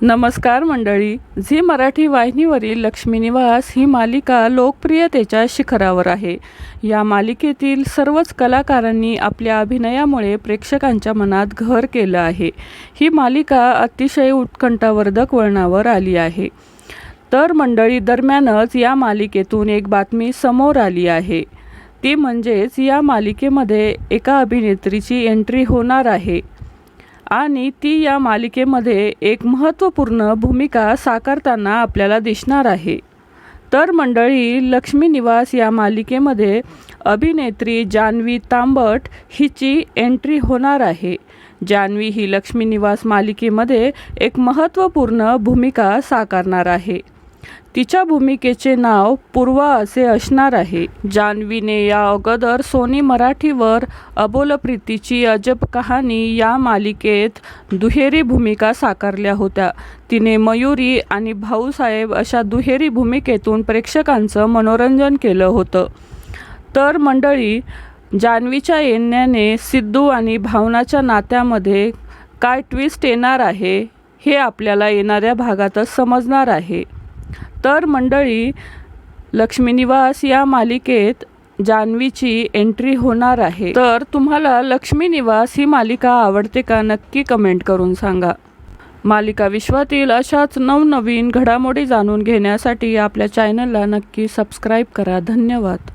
नमस्कार मंडळी, झी मराठी वाहिनीवरील लक्ष्मी निवास ही मालिका लोकप्रियतेच्या शिखरावर आहे। या मालिकेतील सर्वच कलाकारांनी आपल्या अभिनयामुळे प्रेक्षकांच्या मनात घर केलं आहे। ही मालिका अतिशय उत्कंठावर्धक वळणावर आली आहे। तर मंडळी, दरम्यानच या मालिकेतून एक बातमी समोर आली आहे। ती म्हणजेच या मालिकेमध्ये एका अभिनेत्रीची एंट्री होणार आहे आणि ती या मालिकेमध्ये एक महत्त्वपूर्ण भूमिका साकारताना आपल्याला दिसणार आहे। तर मंडळी, लक्ष्मी निवास या मालिकेमध्ये अभिनेत्री जान्हवी तांबट हिची एंट्री होणार आहे। जान्हवी ही लक्ष्मी निवास मालिकेमध्ये एक महत्त्वपूर्ण भूमिका साकारणार आहे। तिच्या भूमिकेचे नाव पूर्वा असे असणार आहे। जान्हवीने या अगोदर सोनी मराठीवर अबोल प्रीतीची अजब कहाणी या मालिकेत दुहेरी भूमिका साकारल्या होत्या। तिने मयुरी आणि भाऊसाहेब अशा दुहेरी भूमिकेतून प्रेक्षकांचं मनोरंजन केलं होतं। तर मंडळी, जान्हवीच्या येण्याने सिद्धू आणि भावनाच्या नात्यामध्ये काय ट्विस्ट येणार आहे हे आपल्याला येणाऱ्या भागातच समजणार आहे। तर मंडळी, लक्ष्मी निवास या मालिकेत जान्हवीची एंट्री होणार आहे। तर तुम्हाला लक्ष्मी निवास ही मालिका आवडते का? नक्की कमेंट करून सांगा। मालिका विश्वातील अशाच नवनवीन घडामोडी जाणून घेण्यासाठी आपल्या चॅनलला नक्की सबस्क्राईब करा। धन्यवाद।